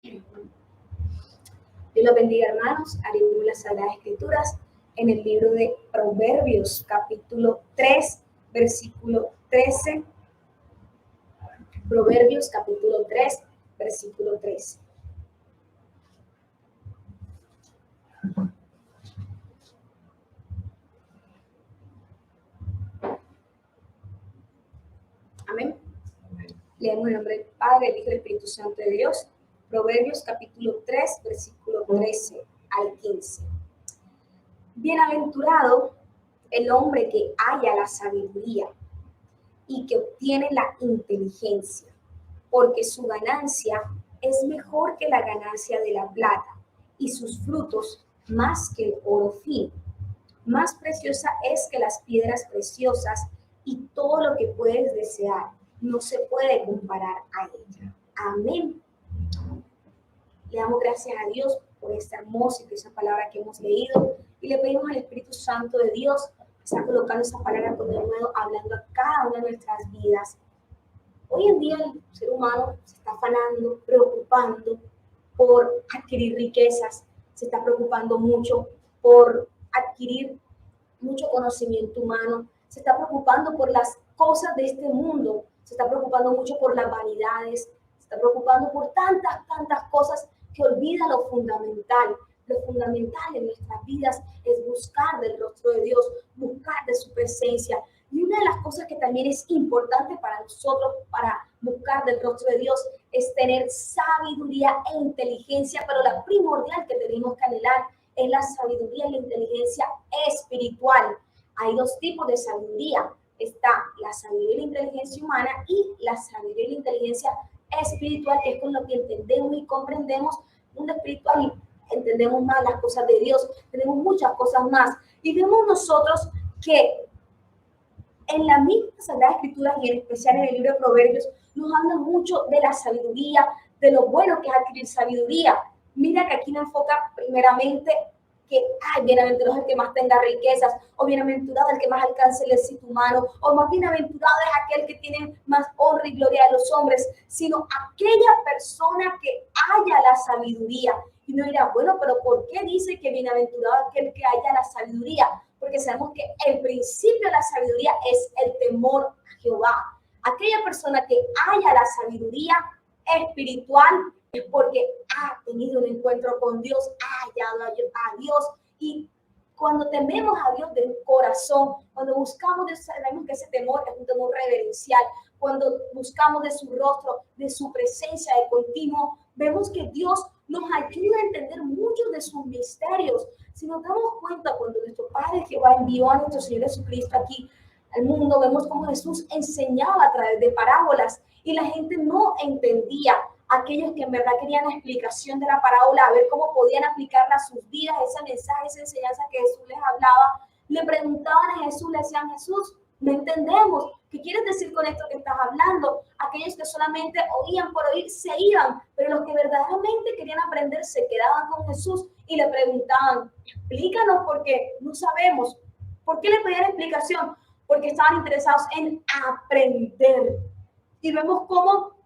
Dios los bendiga, hermanos. Abrimos las Sagradas Escrituras en el libro de Proverbios, capítulo 3, versículo 13. Proverbios, capítulo 3, versículo 13. Amén. Leemos en el nombre del Padre, del Hijo y del Espíritu Santo de Dios. Proverbios, capítulo 3, versículo 13 al 15. Bienaventurado el hombre que halla la sabiduría y que obtiene la inteligencia, porque su ganancia es mejor que la ganancia de la plata y sus frutos más que el oro fino. Más preciosa es que las piedras preciosas y todo lo que puedes desear no se puede comparar a ella. Amén. Le damos gracias a Dios por esta hermosa y preciosa palabra que hemos leído y le pedimos al Espíritu Santo de Dios que está colocando esa palabra con denuedo, hablando a cada una de nuestras vidas. Hoy en día el ser humano se está afanando, preocupando por adquirir riquezas, se está preocupando mucho por adquirir mucho conocimiento humano, se está preocupando por las cosas de este mundo, se está preocupando mucho por las vanidades, se está preocupando por tantas cosas que olvida lo fundamental. Lo fundamental en nuestras vidas es buscar del rostro de Dios, buscar de su presencia. Y una de las cosas que también es importante para nosotros, para buscar del rostro de Dios, es tener sabiduría e inteligencia, pero la primordial que tenemos que anhelar es la sabiduría y la inteligencia espiritual. Hay dos tipos de sabiduría. Está la sabiduría y la inteligencia humana y la sabiduría y la inteligencia espiritual, que es con lo que entendemos y comprendemos mundo espiritual y entendemos más las cosas de Dios. Tenemos muchas cosas más. Y vemos nosotros que en la misma Sagrada Escritura y en especial en el libro de Proverbios nos habla mucho de la sabiduría, de lo bueno que es adquirir sabiduría. Mira que aquí nos enfoca primeramente que, bienaventurado el que más tenga riquezas, o bienaventurado el que más alcance el éxito humano, o más bienaventurado es aquel que tiene más honra y gloria de los hombres, sino aquella persona que haya la sabiduría. Y uno dirá, bueno, pero ¿por qué dice que bienaventurado aquel que haya la sabiduría? Porque sabemos que el principio de la sabiduría es el temor a Jehová. Aquella persona que haya la sabiduría espiritual es porque ha tenido un encuentro con Dios, ha hallado a Dios. Y cuando tememos a Dios de corazón, cuando buscamos, sabemos que ese temor es un temor reverencial, cuando buscamos de su rostro, de su presencia de continuo, vemos que Dios nos ayuda a entender muchos de sus misterios. Si nos damos cuenta, cuando nuestro Padre Jehová envió a nuestro Señor Jesucristo aquí al mundo, vemos cómo Jesús enseñaba a través de parábolas y la gente no entendía. Aquellos que en verdad querían la explicación de la parábola, a ver cómo podían aplicarla a sus vidas, ese mensaje, esa enseñanza que Jesús les hablaba, le preguntaban a Jesús, le decían, Jesús, no entendemos, ¿qué quieres decir con esto que estás hablando? Aquellos que solamente oían por oír se iban, pero los que verdaderamente querían aprender se quedaban con Jesús y le preguntaban, explícanos porque no sabemos. ¿Por qué le pedían explicación? Porque estaban interesados en aprender. Y vemos cómo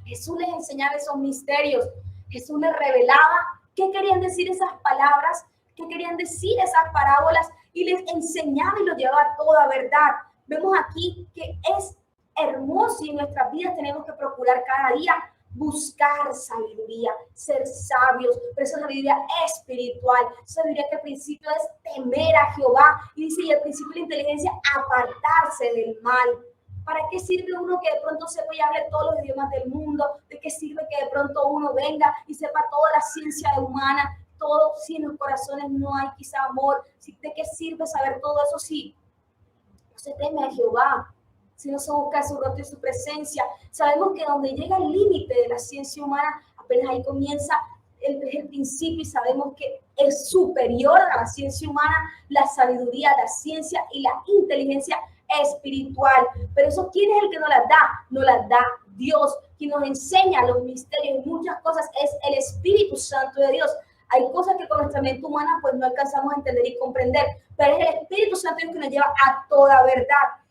Jesús les enseñaba esos misterios. Jesús les revelaba qué querían decir esas palabras, qué querían decir esas parábolas y les enseñaba y los llevaba a toda verdad. Vemos aquí que es hermoso y en nuestras vidas tenemos que procurar cada día buscar sabiduría, ser sabios, pero esa sabiduría espiritual, sabiduría que al principio es temer a Jehová y dice, y el principio de la inteligencia, apartarse del mal. ¿Para qué sirve uno que de pronto sepa y hable todos los idiomas del mundo? ¿De qué sirve que de pronto uno venga y sepa toda la ciencia humana? Todo, si en los corazones no hay quizá amor. ¿De qué sirve saber todo eso si no se teme a Jehová? Si no se busca su rostro y su presencia. Sabemos que donde llega el límite de la ciencia humana, apenas ahí comienza el principio y sabemos que es superior a la ciencia humana la sabiduría, la ciencia y la inteligencia espiritual. Pero eso, ¿quién es el que nos las da? Nos las da Dios, quien nos enseña los misterios y muchas cosas es el Espíritu Santo de Dios. Hay cosas que con nuestra mente humana pues no alcanzamos a entender y comprender, pero es el Espíritu Santo Dios que nos lleva a toda verdad.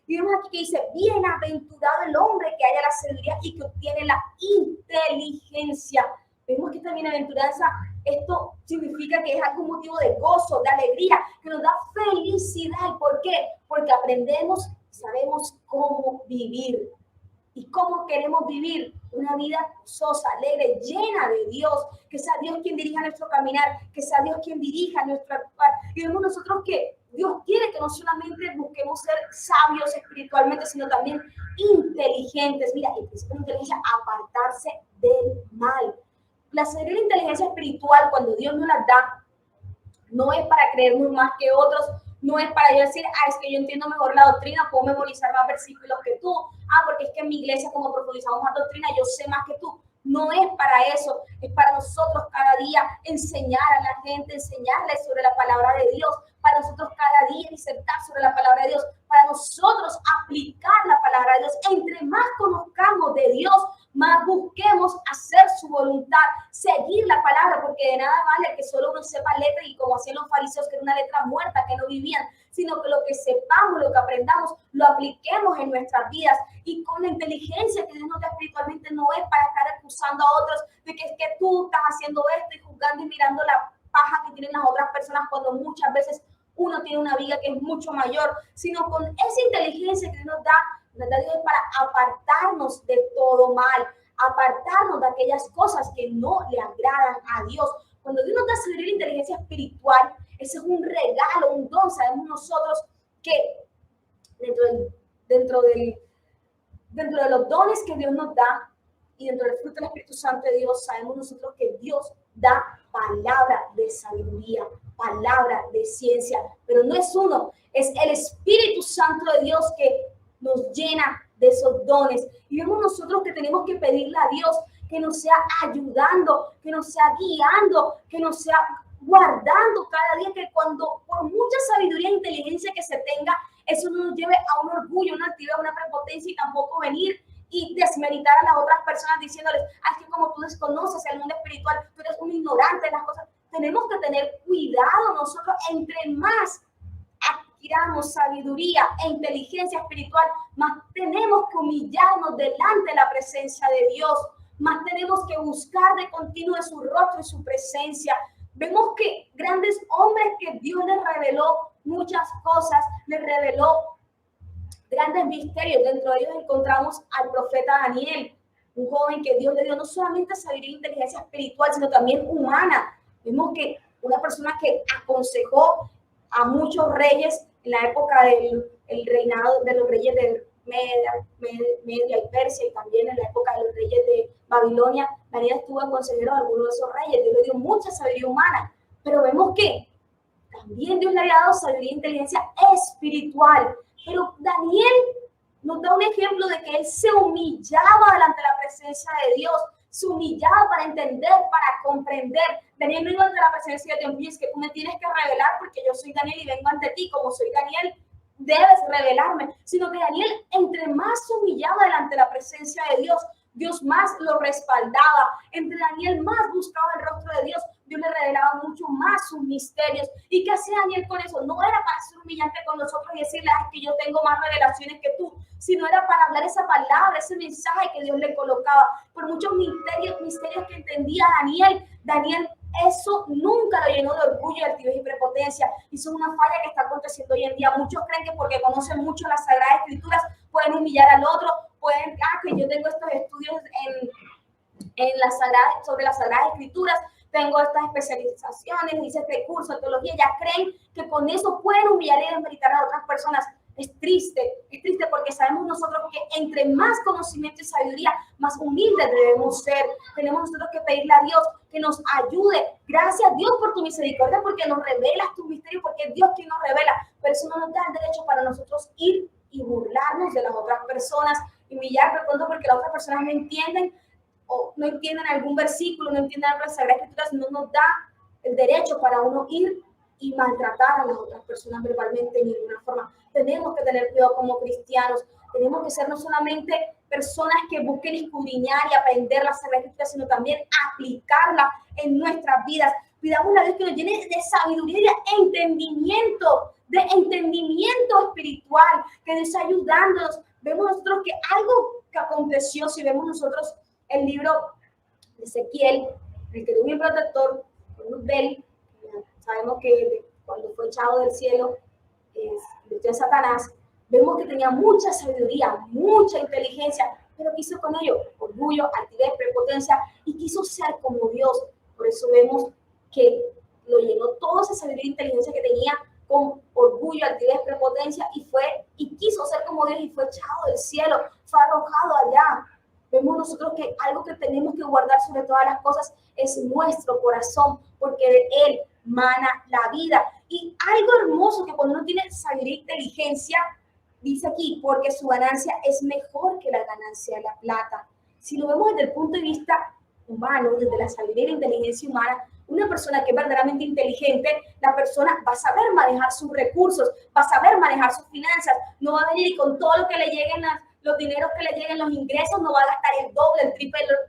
Y vemos aquí que dice, bienaventurado el hombre que haya la sabiduría y que obtiene la inteligencia. Vemos que esta bienaventuranza, esto significa que es algún motivo de gozo, de alegría, que nos da felicidad. ¿Y por qué? Porque aprendemos, sabemos cómo vivir. ¿Y cómo queremos vivir? Una vida gozosa, alegre, llena de Dios, que sea Dios quien dirija nuestro caminar, que sea Dios quien dirija nuestro actuar. Y vemos nosotros que Dios quiere que no solamente busquemos ser sabios espiritualmente, sino también inteligentes. Mira, el principio de inteligencia, apartarse del mal. La sabiduría y la inteligencia espiritual, cuando Dios nos las da, no es para creernos más que otros, no es para yo decir, es que yo entiendo mejor la doctrina, puedo memorizar más versículos que tú, porque es que en mi iglesia como profundizamos más doctrina, yo sé más que tú. No es para eso, es para nosotros cada día enseñar a la gente, enseñarles sobre la palabra de Dios, para nosotros cada día disertar sobre la palabra de Dios, para nosotros aplicar la palabra de Dios. Entre más conozcamos de Dios, más busquemos hacer su voluntad, seguir la palabra, porque de nada vale que solo uno sepa letra y como hacían los fariseos, que era una letra muerta, que no vivían, sino que lo que sepamos, lo que aprendamos, lo apliquemos en nuestras vidas. Y con la inteligencia que Dios nos da espiritualmente, no es para estar acusando a otros de que es que tú estás haciendo esto y juzgando y mirando la paja que tienen las otras personas, cuando muchas veces uno tiene una viga que es mucho mayor, sino con esa inteligencia que Dios nos da, ¿verdad? Dios es para apartarnos de todo mal, apartarnos de aquellas cosas que no le agradan a Dios. Cuando Dios nos da sabiduría y inteligencia espiritual, ese es un regalo, un don. Sabemos nosotros que dentro de los dones que Dios nos da y dentro del fruto del Espíritu Santo de Dios, sabemos nosotros que Dios da palabra de sabiduría, palabra de ciencia, pero no es uno, es el Espíritu Santo de Dios que nos llena de esos dones. Y vemos nosotros que tenemos que pedirle a Dios que nos sea ayudando, que nos sea guiando, que nos sea guardando cada día, que cuando por mucha sabiduría e inteligencia que se tenga, eso no nos lleve a un orgullo, una altivez, una prepotencia, y tampoco venir y desmeritar a las otras personas diciéndoles, es que como tú desconoces el mundo espiritual, tú eres un ignorante de las cosas. Tenemos que tener cuidado nosotros, entre más adquiramos sabiduría e inteligencia espiritual, más tenemos que humillarnos delante de la presencia de Dios, más tenemos que buscar de continuo su rostro y su presencia. Vemos que grandes hombres que Dios les reveló muchas cosas, les reveló grandes misterios. Dentro de ellos encontramos al profeta Daniel, un joven que Dios le dio no solamente sabiduría e inteligencia espiritual, sino también humana. Vemos que una persona que aconsejó a muchos reyes en la época del reinado de los reyes de Media y Persia, y también en la época de los reyes de Babilonia. Daniel estuvo consejero de algunos de esos reyes. Dios le dio mucha sabiduría humana, pero vemos que también Dios le había dado sabiduría e inteligencia espiritual. Pero Daniel nos da un ejemplo de que él se humillaba delante de la presencia de Dios, se humillaba para entender, para comprender. Daniel no iba ante la presencia de Dios y es que tú me tienes que revelar porque yo soy Daniel y vengo ante ti. Como soy Daniel, debes revelarme. Sino que Daniel, entre más se humillaba delante de la presencia de Dios, Dios más lo respaldaba. Entre Daniel más buscaba el rostro de Dios, Dios le revelaba mucho más sus misterios. ¿Y qué hacía Daniel con eso? No era para ser humillante con nosotros y decirle que yo tengo más revelaciones que tú, sino era para hablar esa palabra, ese mensaje que Dios le colocaba. Por muchos misterios que entendía Daniel, eso nunca lo llenó de orgullo, altivez y prepotencia. Hizo una falla que está aconteciendo hoy en día. Muchos creen que porque conocen mucho las Sagradas Escrituras pueden humillar al otro, pueden, que yo tengo estos estudios sobre las Sagradas Escrituras, tengo estas especializaciones, hice este curso de teología, ya creen que con eso pueden humillar y desmeritar a otras personas. Es triste porque sabemos nosotros que entre más conocimiento y sabiduría, más humildes debemos ser. Tenemos nosotros que pedirle a Dios que nos ayude. Gracias Dios por tu misericordia, porque nos revelas tu misterio, porque es Dios quien nos revela, pero eso no nos da el derecho para nosotros ir y burlarnos de las otras personas, humillar de pronto porque las otras personas no entienden o no entienden algún versículo, no entienden las Sagradas Escrituras. No nos da el derecho para uno ir y maltratar a las otras personas verbalmente de ninguna forma. Tenemos que tener cuidado como cristianos. Tenemos que ser no solamente personas que busquen escudriñar y aprender las Sagradas Escrituras, sino también aplicarla en nuestras vidas. Pidamos a Dios que nos llene de sabiduría y de entendimiento espiritual, que Dios ayudándonos. Vemos nosotros que algo que aconteció, si vemos nosotros el libro de Ezequiel, el querubín protector, con Luzbel, sabemos que cuando fue echado del cielo, de Satanás, vemos que tenía mucha sabiduría, mucha inteligencia, pero ¿qué hizo con ello? Orgullo, altivez, prepotencia, y quiso ser como Dios. Por eso vemos que lo llenó toda esa sabiduría e inteligencia que tenía con orgullo, altivez, prepotencia, y quiso ser como Dios y fue echado del cielo, fue arrojado allá. Vemos nosotros que algo que tenemos que guardar sobre todas las cosas es nuestro corazón, porque de él mana la vida. Y algo hermoso que cuando uno tiene sabiduría e inteligencia, dice aquí, porque su ganancia es mejor que la ganancia de la plata. Si lo vemos desde el punto de vista humano, desde la sabiduría y la inteligencia humana, una persona que es verdaderamente inteligente, la persona va a saber manejar sus recursos, va a saber manejar sus finanzas, no va a venir y con todo lo que le lleguen, los dineros que le lleguen, los ingresos, no va a gastar el doble,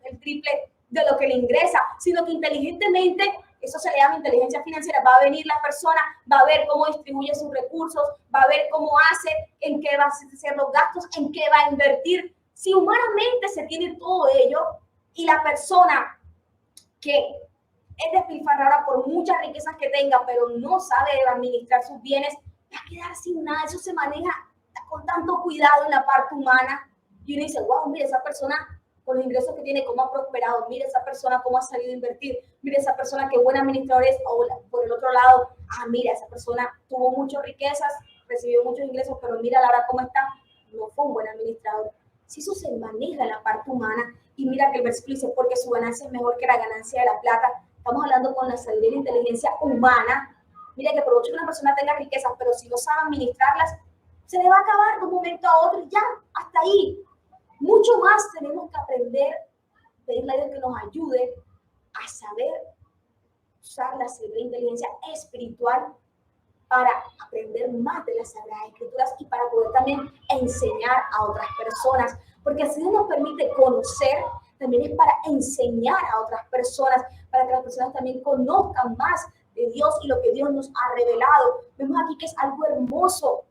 el triple de lo que le ingresa, sino que inteligentemente, eso se le llama inteligencia financiera, va a venir la persona, va a ver cómo distribuye sus recursos, va a ver cómo hace, en qué va a hacer los gastos, en qué va a invertir. Si humanamente se tiene todo ello y la persona que es despilfarrada por muchas riquezas que tenga, pero no sabe administrar sus bienes, va a quedar sin nada. Eso se maneja con tanto cuidado en la parte humana. Y uno dice, wow, mira, esa persona con los ingresos que tiene, cómo ha prosperado, mira esa persona cómo ha salido a invertir, mira esa persona qué buen administrador es, o por el otro lado, mira, esa persona tuvo muchas riquezas, recibió muchos ingresos, pero mira la verdad cómo está, no fue un buen administrador. Si eso se maneja en la parte humana, y mira que el versículo dice, porque su ganancia es mejor que la ganancia de la plata, estamos hablando con la sabiduría y la inteligencia humana. Mira que por mucho que una persona tenga riquezas, pero si no sabe administrarlas, se le va a acabar de un momento a otro y ya, hasta ahí. Mucho más tenemos que aprender, pedirle a Dios que nos ayude a saber usar la sabiduría e inteligencia espiritual para aprender más de las Sagradas Escrituras y para poder también enseñar a otras personas. Porque así nos permite conocer, también es para enseñar a otras personas, para que las personas también conozcan más de Dios y lo que Dios nos ha revelado. Vemos aquí que es algo hermoso,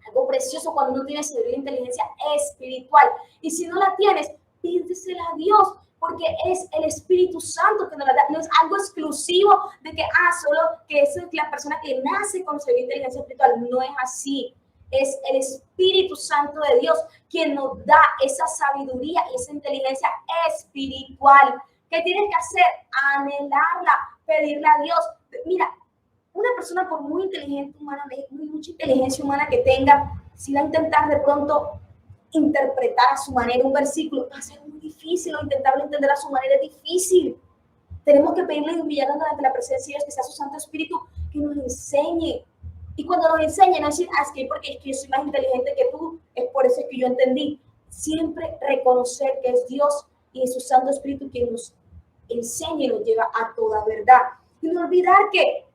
algo precioso cuando uno tiene sabiduría e inteligencia espiritual. Y si no la tienes, pídesela a Dios, porque es el Espíritu Santo que nos la da. No es algo exclusivo de que, solo que es la persona que nace con sabiduría e inteligencia espiritual. No es así. Es el Espíritu Santo de Dios quien nos da esa sabiduría y esa inteligencia espiritual. ¿Qué tienes que hacer? Anhelarla, pedirle a Dios. Mira, una persona por muy inteligente humanamente, mucha inteligencia humana que tenga, si va a intentar de pronto interpretar a su manera un versículo, va a ser muy difícil, o intentarlo entender a su manera es difícil. Tenemos que pedirle y humillarnos ante la presencia de Dios, que sea su Santo Espíritu, que nos enseñe. Y cuando nos enseñe, no decir, es que porque yo soy más inteligente que tú, es por eso que yo entendí. Siempre reconocer que es Dios y es su Santo Espíritu quien nos enseña y nos lleva a toda verdad. Y no olvidar que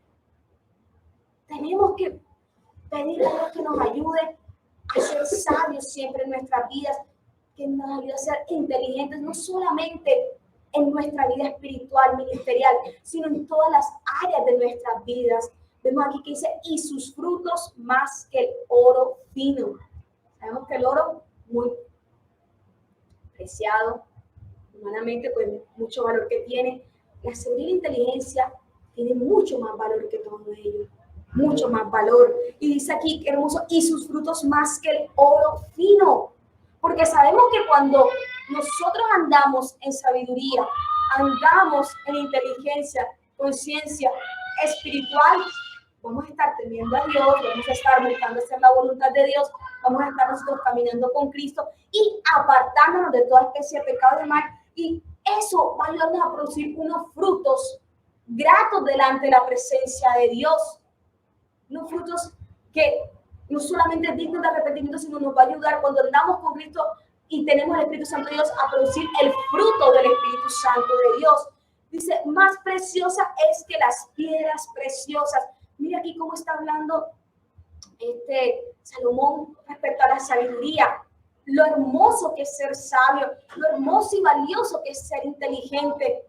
tenemos que pedirle a Dios que nos ayude a ser sabios siempre en nuestras vidas, que nos ayude a ser inteligentes, no solamente en nuestra vida espiritual, ministerial, sino en todas las áreas de nuestras vidas. Vemos aquí que dice, y sus frutos más que el oro fino. Sabemos que el oro, muy preciado, humanamente, pues mucho valor que tiene. La sabiduría y la inteligencia tiene mucho más valor que todo ello. Mucho más valor. Y dice aquí, qué hermoso, y sus frutos más que el oro fino. Porque sabemos que cuando nosotros andamos en sabiduría, andamos en inteligencia, conciencia espiritual, vamos a estar temiendo a Dios, vamos a estar buscando hacer la voluntad de Dios, vamos a estar nosotros caminando con Cristo y apartándonos de toda especie de pecado y mal. Y eso va a ayudarnos a producir unos frutos gratos delante de la presencia de Dios. Unos frutos que no solamente es digno de arrepentimiento, sino nos va a ayudar cuando andamos con Cristo y tenemos el Espíritu Santo de Dios a producir el fruto del Espíritu Santo de Dios. Dice, más preciosa es que las piedras preciosas. Mira aquí cómo está hablando Salomón respecto a la sabiduría. Lo hermoso que es ser sabio, lo hermoso y valioso que es ser inteligente.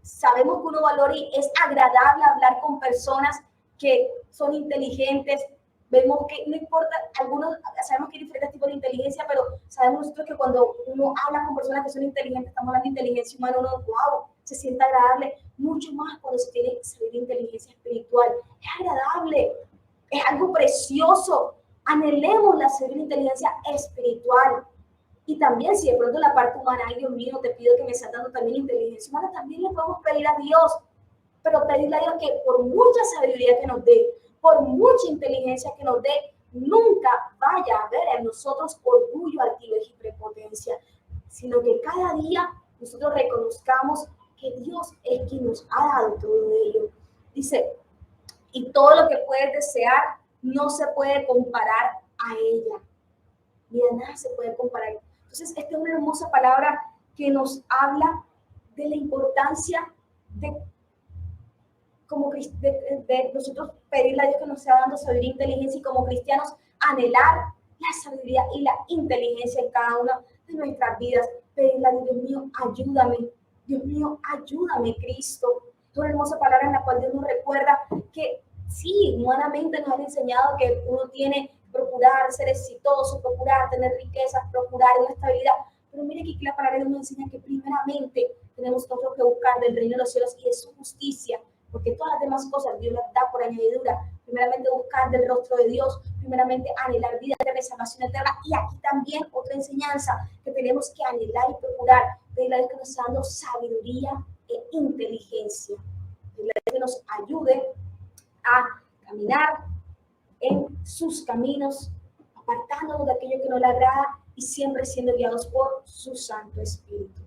Sabemos que uno valora y es agradable hablar con personas que son inteligentes. Vemos que no importa, algunos sabemos que hay diferentes tipos de inteligencia, pero sabemos nosotros que cuando uno habla con personas que son inteligentes, estamos hablando de inteligencia humana, uno, wow, se siente agradable, mucho más cuando se tiene sabiduría e inteligencia espiritual. Es agradable, es algo precioso. Anhelemos la sabiduría e inteligencia espiritual. Y también, si de pronto la parte humana, ay Dios mío, te pido que me estás dando también inteligencia humana, también le podemos pedir a Dios, pero pedirle a Dios que por mucha sabiduría que nos dé, por mucha inteligencia que nos dé, nunca vaya a haber en nosotros orgullo, altivez y prepotencia, sino que cada día nosotros reconozcamos que Dios es quien nos ha dado todo ello. Dice, y todo lo que puedes desear no se puede comparar a ella. Mira, nada se puede comparar. Entonces, esta es una hermosa palabra que nos habla de la importancia de, de nosotros pedirle a Dios que nos sea dando sabiduría e inteligencia y como cristianos anhelar la sabiduría y la inteligencia en cada una de nuestras vidas. Pedirle a Dios, Dios mío, ayúdame. Dios mío, ayúdame, Cristo. Es una hermosa palabra en la cual Dios nos recuerda que sí, humanamente nos han enseñado que uno tiene que procurar ser exitoso, procurar tener riquezas, procurar una estabilidad. Pero mire que aquí la palabra de Dios nos enseña que primeramente tenemos nosotros que buscar del reino de los cielos y de su justicia, porque todas las demás cosas Dios las da por añadidura. Primeramente buscar del rostro de Dios, primeramente anhelar vida eterna y salvación eterna. Y aquí también otra enseñanza que tenemos que anhelar y procurar, pedirle a Dios que nos está dando sabiduría e inteligencia, pedirle a Dios que nos ayude a caminar en sus caminos, apartándonos de aquello que no le agrada y siempre siendo guiados por su Santo Espíritu.